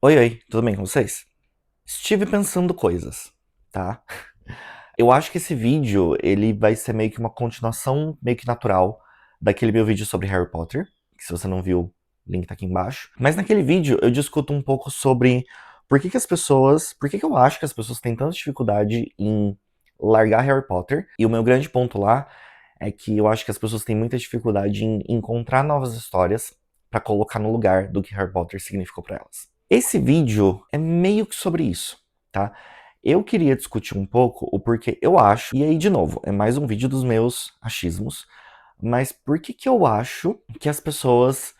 Oi, oi, tudo bem com vocês? Estive pensando coisas, tá? Eu acho que esse vídeo, ele vai ser meio que uma continuação, meio que natural, daquele meu vídeo sobre Harry Potter, que se você não viu, o link tá aqui embaixo. Mas naquele vídeo eu discuto um pouco sobre por que que eu acho que as pessoas têm tanta dificuldade em largar Harry Potter. E o meu grande ponto lá é que eu acho que as pessoas têm muita dificuldade em encontrar novas histórias pra colocar no lugar do que Harry Potter significou pra elas. Esse vídeo é meio que sobre isso, tá? Eu queria discutir um pouco o porquê eu acho, e aí de novo, é mais um vídeo dos meus achismos, mas por que que eu acho que as pessoas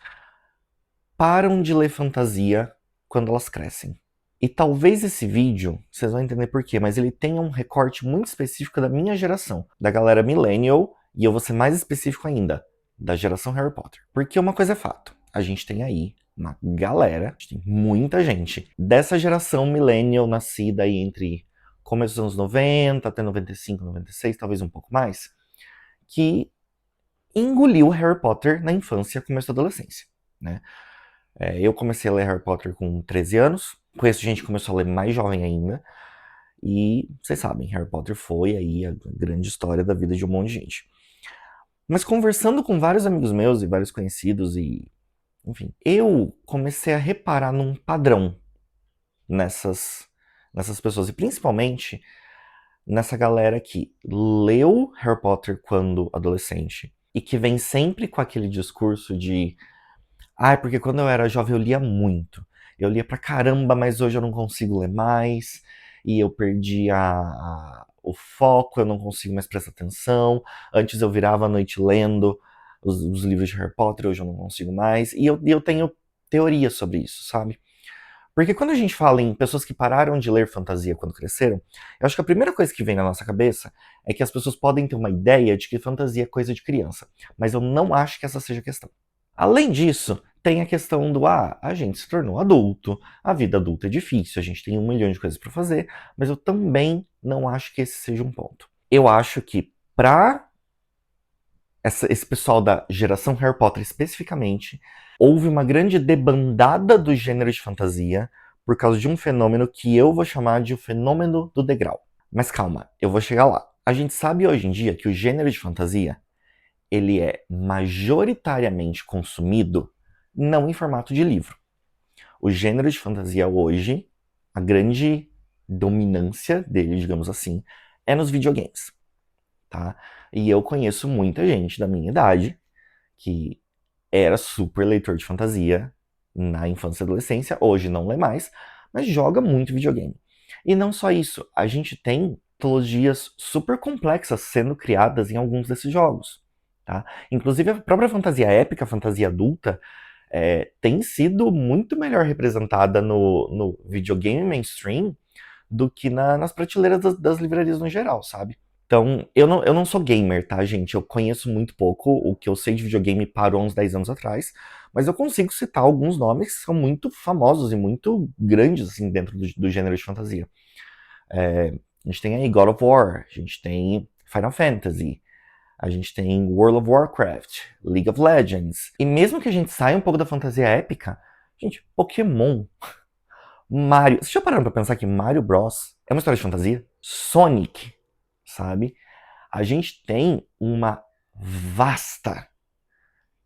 param de ler fantasia quando elas crescem? E talvez esse vídeo, vocês vão entender por quê, mas ele tenha um recorte muito específico da minha geração, da galera millennial, e eu vou ser mais específico ainda, da geração Harry Potter. Porque uma coisa é fato, a gente tem aí uma galera, a gente tem muita gente dessa geração millennial nascida aí entre começo dos anos 90 até 95, 96, talvez um pouco mais, que engoliu Harry Potter na infância, começo da adolescência, né? Eu comecei a ler Harry Potter com 13 anos, conheço gente que começou a ler mais jovem ainda, e vocês sabem, Harry Potter foi aí a grande história da vida de um monte de gente. Mas conversando com vários amigos meus e vários conhecidos enfim, eu comecei a reparar num padrão nessas, nessas pessoas, e principalmente nessa galera que leu Harry Potter quando adolescente e que vem sempre com aquele discurso de porque quando eu era jovem eu lia muito. Eu lia pra caramba, mas hoje eu não consigo ler mais. E eu perdi o foco, eu não consigo mais prestar atenção. Antes eu virava a noite lendo os livros de Harry Potter, hoje eu não consigo mais. E eu tenho teoria sobre isso, sabe? Porque quando a gente fala em pessoas que pararam de ler fantasia quando cresceram, eu acho que a primeira coisa que vem na nossa cabeça é que as pessoas podem ter uma ideia de que fantasia é coisa de criança. Mas eu não acho que essa seja a questão. Além disso, tem a questão do a gente se tornou adulto, a vida adulta é difícil, a gente tem um milhão de coisas para fazer, mas eu também não acho que esse seja um ponto. Eu acho que para esse pessoal da geração Harry Potter especificamente, houve uma grande debandada do gênero de fantasia por causa de um fenômeno que eu vou chamar de o fenômeno do degrau. Mas calma, eu vou chegar lá. A gente sabe hoje em dia que o gênero de fantasia ele é majoritariamente consumido não em formato de livro. O gênero de fantasia hoje, a grande dominância dele, digamos assim, é nos videogames, tá? E eu conheço muita gente da minha idade que era super leitor de fantasia na infância e adolescência, hoje não lê mais, mas joga muito videogame. E não só isso, a gente tem mitologias super complexas sendo criadas em alguns desses jogos. Tá? Inclusive a própria fantasia épica, a fantasia adulta, tem sido muito melhor representada no videogame mainstream do que nas prateleiras das livrarias no geral, sabe? Então, eu não sou gamer, tá, gente? Eu conheço muito pouco. O que eu sei de videogame parou uns 10 anos atrás. Mas eu consigo citar alguns nomes que são muito famosos e muito grandes, assim, dentro do gênero de fantasia. A gente tem aí God of War, a gente tem Final Fantasy, a gente tem World of Warcraft, League of Legends. E mesmo que a gente saia um pouco da fantasia épica, gente, Pokémon, Mario. Vocês já pararam pra pensar que Mario Bros. É uma história de fantasia? Sonic, sabe? A gente tem uma vasta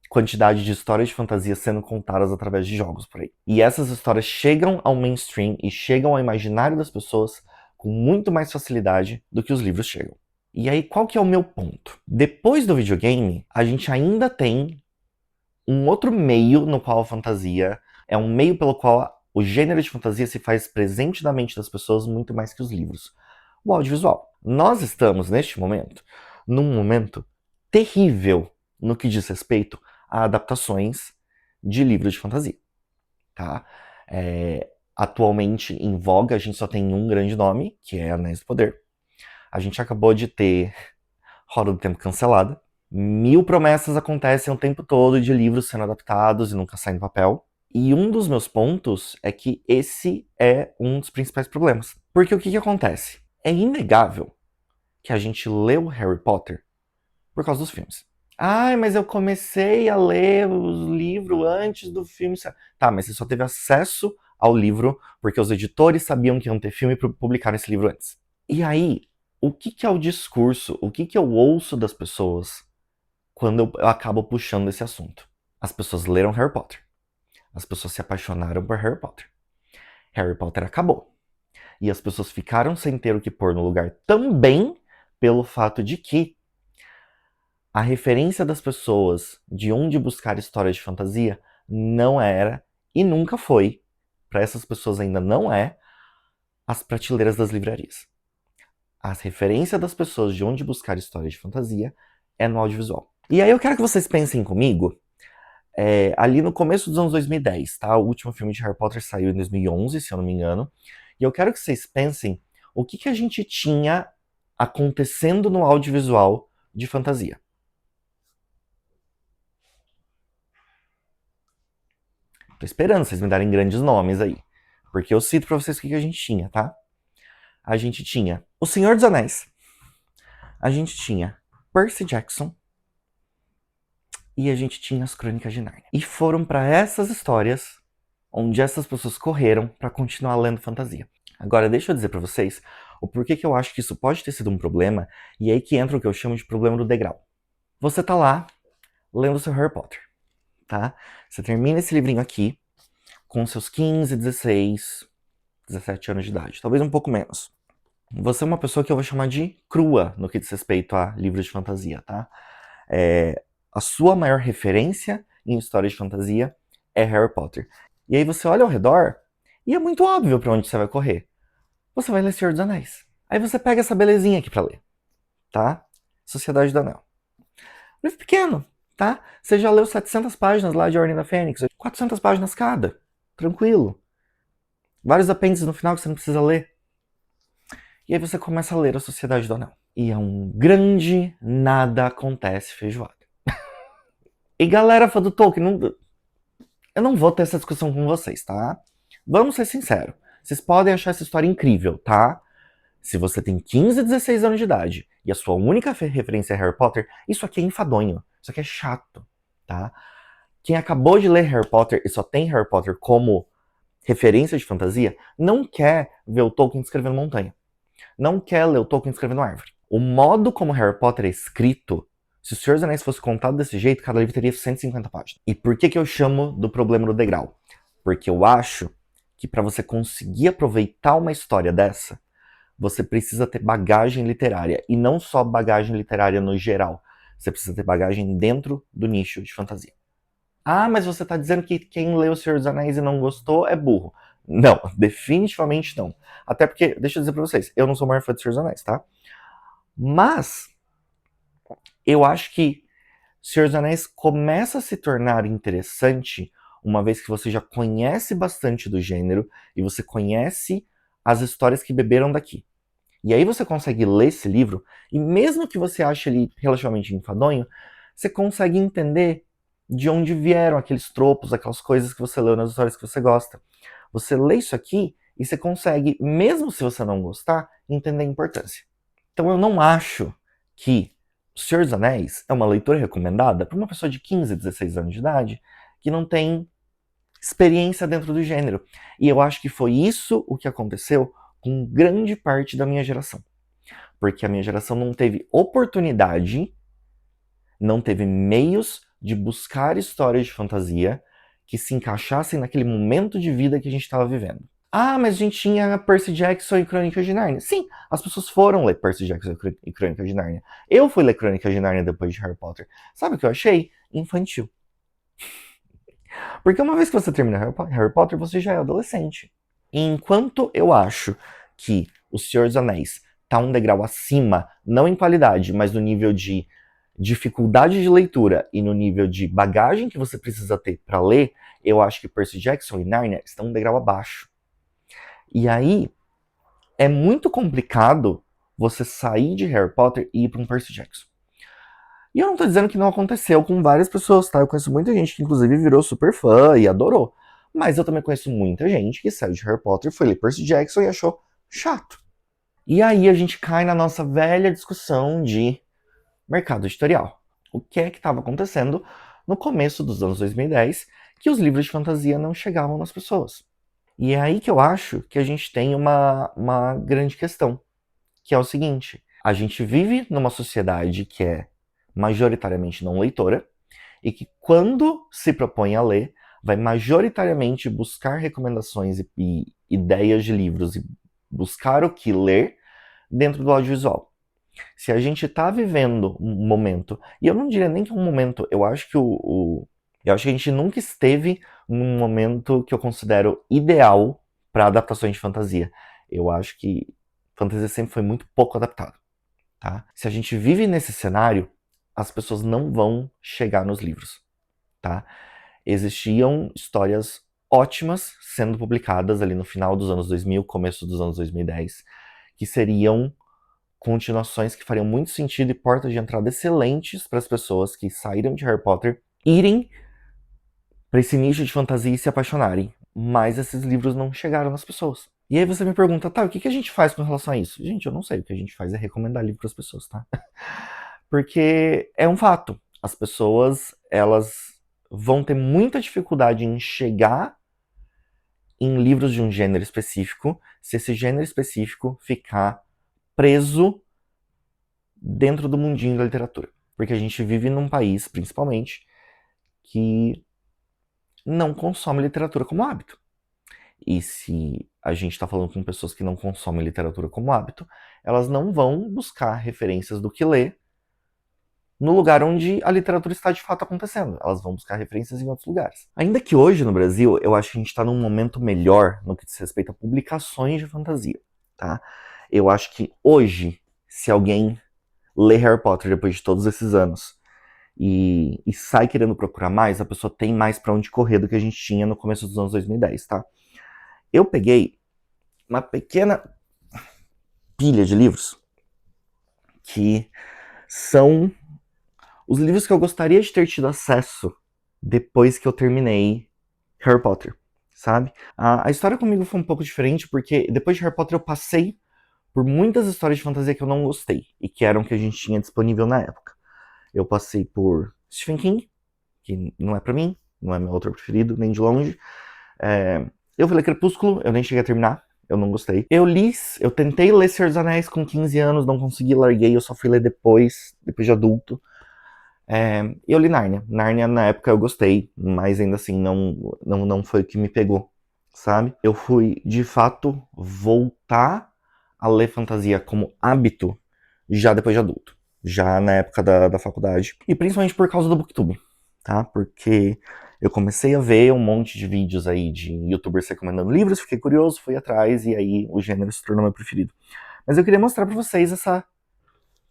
quantidade de histórias de fantasia sendo contadas através de jogos por aí. E essas histórias chegam ao mainstream e chegam ao imaginário das pessoas com muito mais facilidade do que os livros chegam. E aí, qual que é o meu ponto? Depois do videogame, a gente ainda tem um outro meio no qual a fantasia é um meio pelo qual o gênero de fantasia se faz presente na mente das pessoas muito mais que os livros. O audiovisual. Nós estamos, neste momento, num momento terrível no que diz respeito a adaptações de livros de fantasia. Tá? Atualmente, em voga, a gente só tem um grande nome, que é Anéis do Poder. A gente acabou de ter Roda do Tempo cancelada. 1000 promessas acontecem o tempo todo de livros sendo adaptados e nunca saem do papel. E um dos meus pontos é que esse é um dos principais problemas. Porque o que acontece? É inegável que a gente leu Harry Potter por causa dos filmes. Mas eu comecei a ler os livros antes do filme. Tá, mas você só teve acesso ao livro, porque os editores sabiam que iam ter filme e publicaram esse livro antes. E aí, o que é o discurso, o que eu ouço das pessoas quando eu acabo puxando esse assunto? As pessoas leram Harry Potter. As pessoas se apaixonaram por Harry Potter. Harry Potter acabou. E as pessoas ficaram sem ter o que pôr no lugar também pelo fato de que a referência das pessoas de onde buscar histórias de fantasia não era e nunca foi, para essas pessoas ainda não é, as prateleiras das livrarias. A referência das pessoas de onde buscar histórias de fantasia é no audiovisual. E aí eu quero que vocês pensem comigo, ali no começo dos anos 2010, tá? O último filme de Harry Potter saiu em 2011, se eu não me engano. E eu quero que vocês pensem o que a gente tinha acontecendo no audiovisual de fantasia. Tô esperando vocês me darem grandes nomes aí. Porque eu cito pra vocês o que a gente tinha, tá? A gente tinha O Senhor dos Anéis. A gente tinha Percy Jackson. E a gente tinha as Crônicas de Nárnia. E foram para essas histórias onde essas pessoas correram para continuar lendo fantasia. Agora, deixa eu dizer para vocês o porquê que eu acho que isso pode ter sido um problema, e aí que entra o que eu chamo de problema do degrau. Você tá lá lendo seu Harry Potter, tá? Você termina esse livrinho aqui com seus 15, 16, 17 anos de idade, talvez um pouco menos. Você é uma pessoa que eu vou chamar de crua no que diz respeito a livros de fantasia, tá? A sua maior referência em histórias de fantasia é Harry Potter. E aí você olha ao redor e é muito óbvio para onde você vai correr. Você vai ler Senhor dos Anéis. Aí você pega essa belezinha aqui para ler, tá? Sociedade do Anel. Livro pequeno, tá? Você já leu 700 páginas lá de Ordem da Fênix, 400 páginas cada. Tranquilo. Vários apêndices no final que você não precisa ler. E aí você começa a ler a Sociedade do Anel. E é um grande nada acontece feijoada. E galera fã do Tolkien, eu não vou ter essa discussão com vocês, tá? Vamos ser sinceros. Vocês podem achar essa história incrível, tá? Se você tem 15, 16 anos de idade e a sua única referência é Harry Potter, isso aqui é enfadonho. Isso aqui é chato, tá? Quem acabou de ler Harry Potter e só tem Harry Potter como referência de fantasia, não quer ver o Tolkien escrevendo montanha. Não quer ler o Tolkien escrevendo árvore. O modo como Harry Potter é escrito, se o Senhor dos Anéis fosse contado desse jeito, cada livro teria 150 páginas. E por que eu chamo do problema do degrau? Porque eu acho que para você conseguir aproveitar uma história dessa, você precisa ter bagagem literária. E não só bagagem literária no geral. Você precisa ter bagagem dentro do nicho de fantasia. Ah, mas você está dizendo que quem leu O Senhor dos Anéis e não gostou é burro. Não, definitivamente não. Até porque, deixa eu dizer pra vocês, eu não sou o maior fã de Senhor dos Anéis, tá? Mas, eu acho que Senhor dos Anéis começa a se tornar interessante uma vez que você já conhece bastante do gênero e você conhece as histórias que beberam daqui. E aí você consegue ler esse livro e mesmo que você ache ele relativamente enfadonho, você consegue entender de onde vieram aqueles tropos, aquelas coisas que você leu nas histórias que você gosta. Você lê isso aqui e você consegue, mesmo se você não gostar, entender a importância. Então eu não acho que O Senhor dos Anéis é uma leitura recomendada para uma pessoa de 15, 16 anos de idade que não tem experiência dentro do gênero. E eu acho que foi isso o que aconteceu com grande parte da minha geração. Porque a minha geração não teve oportunidade, não teve meios de buscar histórias de fantasia que se encaixassem naquele momento de vida que a gente estava vivendo. Ah, mas a gente tinha Percy Jackson e Crônicas de Nárnia. Sim, as pessoas foram ler Percy Jackson e Crônicas de Nárnia. Eu fui ler Crônicas de Nárnia depois de Harry Potter. Sabe o que eu achei? Infantil. Porque uma vez que você termina Harry Potter, você já é adolescente. E enquanto eu acho que O Senhor dos Anéis tá um degrau acima, não em qualidade, mas no nível de dificuldade de leitura e no nível de bagagem que você precisa ter para ler, eu acho que Percy Jackson e Nárnia estão um degrau abaixo. E aí, é muito complicado você sair de Harry Potter e ir para um Percy Jackson. E eu não tô dizendo que não aconteceu com várias pessoas, tá? Eu conheço muita gente que inclusive virou super fã e adorou. Mas eu também conheço muita gente que saiu de Harry Potter, foi ler Percy Jackson e achou chato. E aí a gente cai na nossa velha discussão de mercado editorial. O que é que estava acontecendo no começo dos anos 2010 que os livros de fantasia não chegavam nas pessoas? E é aí que eu acho que a gente tem uma grande questão, que é o seguinte: a gente vive numa sociedade que é majoritariamente não leitora, e que quando se propõe a ler, vai majoritariamente buscar recomendações e ideias de livros e buscar o que ler dentro do audiovisual. Se a gente está vivendo um momento, e eu não diria nem que um momento, eu acho que eu acho que a gente nunca esteve num momento que eu considero ideal para adaptações de fantasia. Eu acho que fantasia sempre foi muito pouco adaptada, tá? Se a gente vive nesse cenário, as pessoas não vão chegar nos livros, tá? Existiam histórias ótimas sendo publicadas ali no final dos anos 2000, começo dos anos 2010, que seriam continuações que fariam muito sentido e portas de entrada excelentes para as pessoas que saíram de Harry Potter irem para esse nicho de fantasia e se apaixonarem. Mas esses livros não chegaram nas pessoas. E aí você me pergunta, tá, o que a gente faz com relação a isso? Gente, eu não sei. O que a gente faz é recomendar livro para as pessoas, tá? Porque é um fato. As pessoas, elas vão ter muita dificuldade em chegar em livros de um gênero específico se esse gênero específico ficar preso dentro do mundinho da literatura. Porque a gente vive num país, principalmente, que não consome literatura como hábito. E se a gente está falando com pessoas que não consomem literatura como hábito, elas não vão buscar referências do que ler no lugar onde a literatura está de fato acontecendo. Elas vão buscar referências em outros lugares. Ainda que hoje no Brasil, eu acho que a gente está num momento melhor no que diz respeito a publicações de fantasia, tá? Eu acho que hoje, se alguém lê Harry Potter depois de todos esses anos e sai querendo procurar mais, a pessoa tem mais pra onde correr do que a gente tinha no começo dos anos 2010, tá? Eu peguei uma pequena pilha de livros que são os livros que eu gostaria de ter tido acesso depois que eu terminei Harry Potter, sabe? A história comigo foi um pouco diferente porque depois de Harry Potter eu passei por muitas histórias de fantasia que eu não gostei e que eram que a gente tinha disponível na época. Eu passei por Stephen King, que não é pra mim, não é meu autor preferido, nem de longe. Eu falei Crepúsculo, eu nem cheguei a terminar, eu não gostei. Eu tentei ler Senhor dos Anéis com 15 anos, não consegui, larguei, eu só fui ler depois de adulto. Eu li Nárnia. Nárnia, na época, eu gostei, mas ainda assim, não foi o que me pegou, sabe? Eu fui, de fato, voltar a ler fantasia como hábito já depois de adulto. Já na época da faculdade. E principalmente por causa do Booktube, tá? Porque eu comecei a ver um monte de vídeos aí de youtubers recomendando livros, fiquei curioso, fui atrás, e aí o gênero se tornou meu preferido. Mas eu queria mostrar pra vocês essa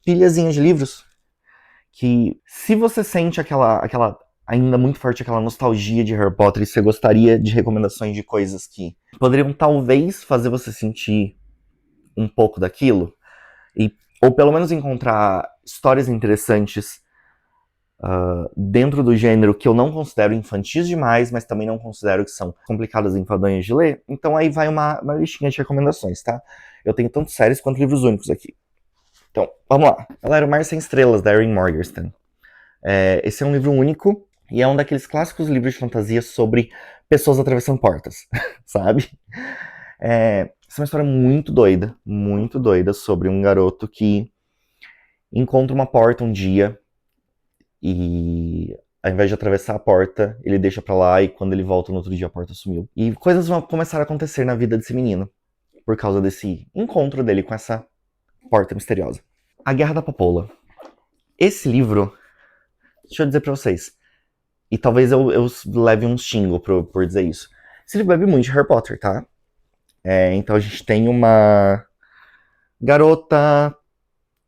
pilhazinha de livros que, se você sente aquela ainda muito forte aquela nostalgia de Harry Potter e você gostaria de recomendações de coisas que poderiam talvez fazer você sentir um pouco daquilo, ou pelo menos encontrar histórias interessantes dentro do gênero que eu não considero infantis demais, mas também não considero que são complicadas e enfadonhas de ler, então aí vai uma listinha de recomendações, tá? Eu tenho tanto séries quanto livros únicos aqui. Então, vamos lá. Galera, O Mar Sem Estrelas, da Erin Morgenstern. Esse é um livro único e é um daqueles clássicos livros de fantasia sobre pessoas atravessando portas, sabe? Essa é uma história muito doida, sobre um garoto que encontra uma porta um dia e, ao invés de atravessar a porta, ele deixa pra lá e quando ele volta no outro dia a porta sumiu. E coisas vão começar a acontecer na vida desse menino por causa desse encontro dele com essa porta misteriosa. A Guerra da Papoula. Esse livro, deixa eu dizer pra vocês, e talvez eu leve um xingo por dizer isso. Esse livro bebe muito de Harry Potter, tá? Então a gente tem uma garota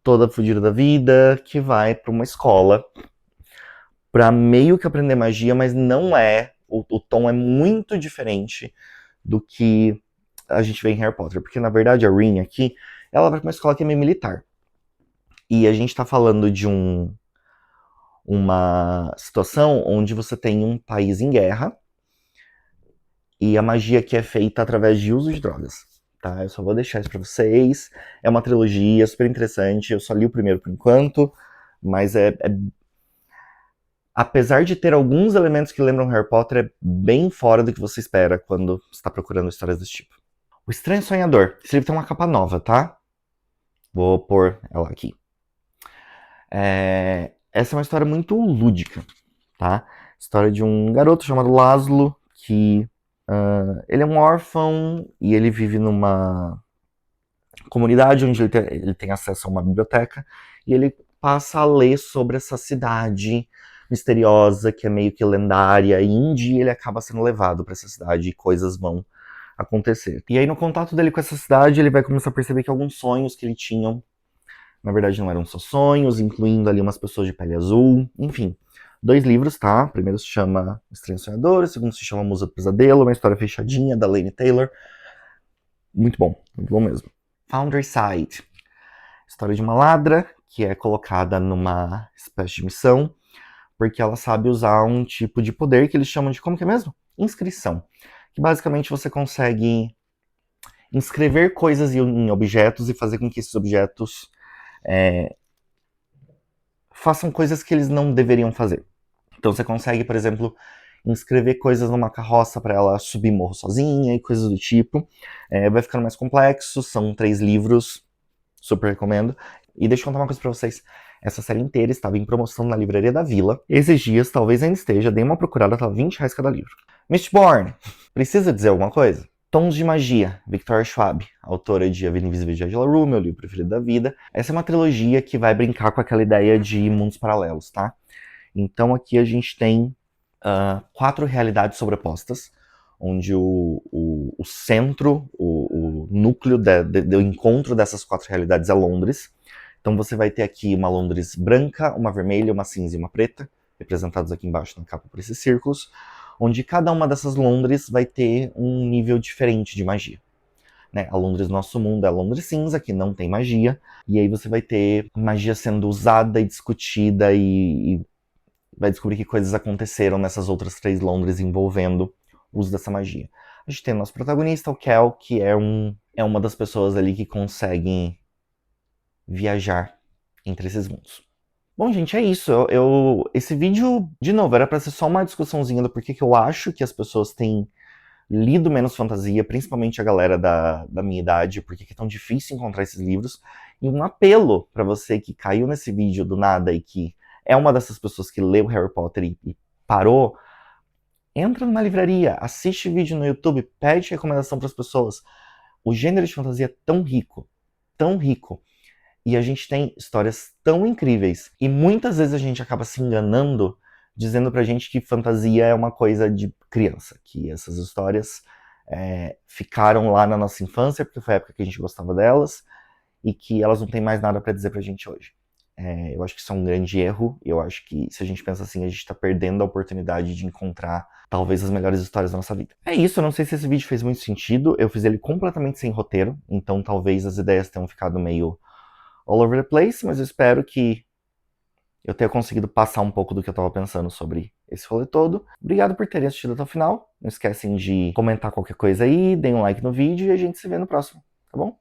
toda fodida da vida que vai pra uma escola pra meio que aprender magia, mas não é. O tom é muito diferente do que a gente vê em Harry Potter. Porque na verdade a Rin aqui, ela vai pra uma escola que é meio militar. E a gente tá falando de uma situação onde você tem um país em guerra e a magia aqui é feita através de uso de drogas, tá? Eu só vou deixar isso pra vocês. É uma trilogia super interessante, eu só li o primeiro por enquanto, mas apesar de ter alguns elementos que lembram Harry Potter, é bem fora do que você espera quando está procurando histórias desse tipo. O Estranho Sonhador. Esse livro tem uma capa nova, tá? Vou pôr ela aqui. Essa é uma história muito lúdica, tá? História de um garoto chamado Laszlo, que ele é um órfão e ele vive numa comunidade onde ele tem acesso a uma biblioteca e ele passa a ler sobre essa cidade misteriosa, que é meio que lendária, e um dia ele acaba sendo levado para essa cidade e coisas vão acontecer. E aí no contato dele com essa cidade, ele vai começar a perceber que alguns sonhos que ele tinha, na verdade não eram só sonhos, incluindo ali umas pessoas de pele azul, enfim. 2 livros, tá? O primeiro se chama Estranho Sonhador, o segundo se chama Musa do Pesadelo, uma história fechadinha da Laini Taylor. Muito bom mesmo. Founderside. História de uma ladra que é colocada numa espécie de missão porque ela sabe usar um tipo de poder que eles chamam de, como que é mesmo? Inscrição. Que basicamente você consegue inscrever coisas em objetos e fazer com que esses objetos façam coisas que eles não deveriam fazer. Então você consegue, por exemplo, inscrever coisas numa carroça para ela subir morro sozinha e coisas do tipo. Vai ficando mais complexo, são 3 livros, super recomendo. E deixa eu contar uma coisa pra vocês. Essa série inteira estava em promoção na Livraria da Vila. Esses dias, talvez ainda esteja, dei uma procurada, tava R$20 cada livro. Mistborn, precisa dizer alguma coisa? Tons de Magia, Victoria Schwab, autora de A Vida Invisível de Angela Rue, meu livro preferido da vida. Essa é uma trilogia que vai brincar com aquela ideia de mundos paralelos, tá? Então aqui a gente tem 4 realidades sobrepostas, onde o centro, o núcleo do encontro dessas 4 realidades é Londres. Então você vai ter aqui uma Londres branca, uma vermelha, uma cinza e uma preta, representados aqui embaixo na capa por esses círculos, onde cada uma dessas Londres vai ter um nível diferente de magia. Né? A Londres do nosso mundo é a Londres cinza, que não tem magia, e aí você vai ter magia sendo usada e discutida e vai descobrir que coisas aconteceram nessas outras 3 Londres envolvendo o uso dessa magia. A gente tem o nosso protagonista, o Kel, que é uma das pessoas ali que conseguem viajar entre esses mundos. Bom, gente, é isso. Esse vídeo, de novo, era pra ser só uma discussãozinha do porquê que eu acho que as pessoas têm lido menos fantasia, principalmente a galera da minha idade, porque é tão difícil encontrar esses livros. E um apelo pra você que caiu nesse vídeo do nada e que é uma dessas pessoas que leu Harry Potter e parou, entra numa livraria, assiste vídeo no YouTube, pede recomendação pras pessoas. O gênero de fantasia é tão rico, e a gente tem histórias tão incríveis. E muitas vezes a gente acaba se enganando, dizendo pra gente que fantasia é uma coisa de criança. Que essas histórias ficaram lá na nossa infância, porque foi a época que a gente gostava delas, e que elas não têm mais nada pra dizer pra gente hoje. Eu acho que isso é um grande erro. Eu acho que se a gente pensa assim, a gente tá perdendo a oportunidade de encontrar talvez as melhores histórias da nossa vida. É isso, eu não sei se esse vídeo fez muito sentido. Eu fiz ele completamente sem roteiro, então talvez as ideias tenham ficado meio all over the place, mas eu espero que eu tenha conseguido passar um pouco do que eu estava pensando sobre esse rolê todo. Obrigado por terem assistido até o final. Não esquecem de comentar qualquer coisa aí, deem um like no vídeo e a gente se vê no próximo, tá bom?